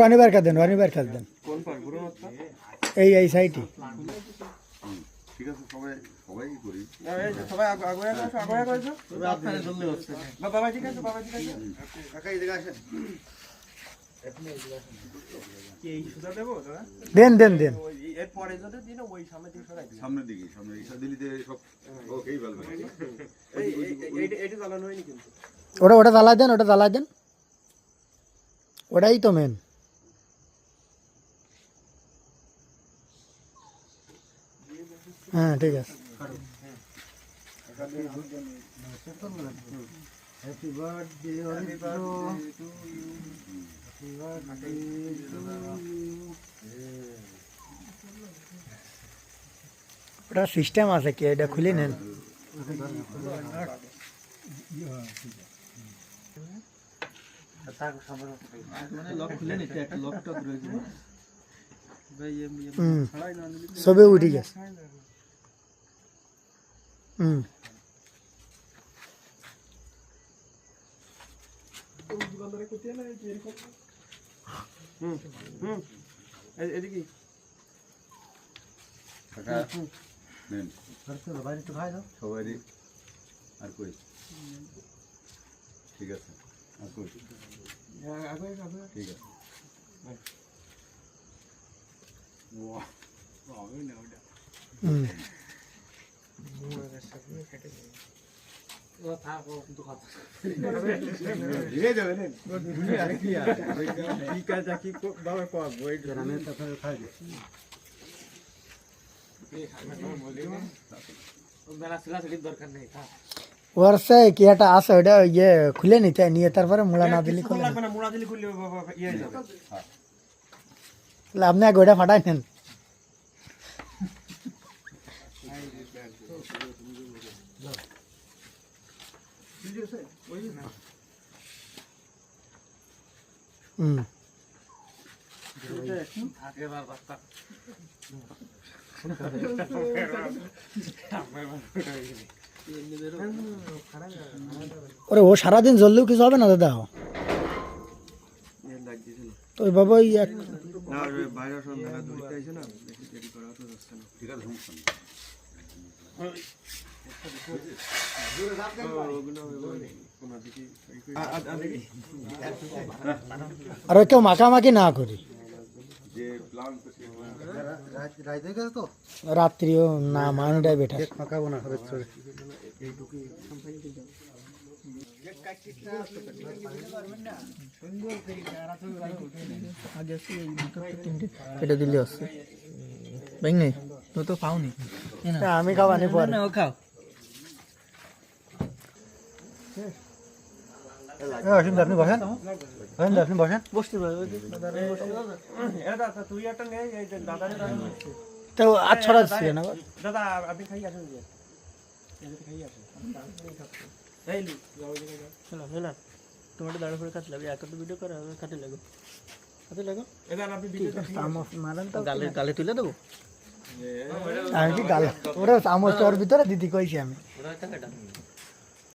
অনিবার কাজ দেন, অনিবার কাজ দেন এই সাইটে। ঠিক আছে, সবাই সবাই করি, সবাই আগে আসো, আপনারা জলদি হচ্ছে বাবা। ঠিক আছে বাবা, ঠিক আছে কাকা এদিকে আসেন। কি এই সুদা দেবো দাদা? দেন দেন দেন, এর পরে যদি দিন ওই সামনে দিকে সরাই দিন, সামনের দিকে, সামনে ইসা দিলিতে সব ওকেই বলবে। এইটা চালানো হয়নি কিন্তু, ওটা জ্বালাই দেন, ওটা জ্বালাই দেন, ওটাই তো মেন। হ্যাঁ ঠিক আছে। Happy birthday Aritra, happy birthday to you. ওটা সিস্টেম আছে কি, এটা খুলে নেন। লক খুলে নিতে একটা লক টক রয়েছে ভাই, সবে উঠে গেছে। এদিকে বাইরে তো খাই দাও সবাই। আর কই ঠিক আছে, আর কই ঠিক আছে। ওর সে কি একটা আছে, ওটা ইয়ে খুলে নিতে, নিয়ে তারপরে মুড়া না দিলে মুড়া দিলে খুললে ইয়ে হয়ে যাবে। আপনি আগে ওটা ফাটাই নেন। ওরে ও সারাদিন জ্বললেও কিছু হবে না দাদা। তো ওই বাবা ঠিক আছে, আর ওই কেউ মাখামাখি না করি, রাত্রিও না মানটাই বেটার। মাখাবো না কেটে দিলে আসছে ভাই, নেই তো পাওনি, আমি খাওয়ানি পরে খাও। আপনি বসেন, আপনি বসেন, বসতে তুই একটা নেই দাদা তো আর ছড়া ছিল না দাদা, আপনি খাই আসেন, খাই আসেন। তোমার দাঁড়া করে কাটলে এত ভিডিও করা কাটে লাগো, হাতে লাগো, গালে তুলে দেবো। আমি কি গালে ওরা চামচটা ওর ভিতরে দিদি কইছি আমি।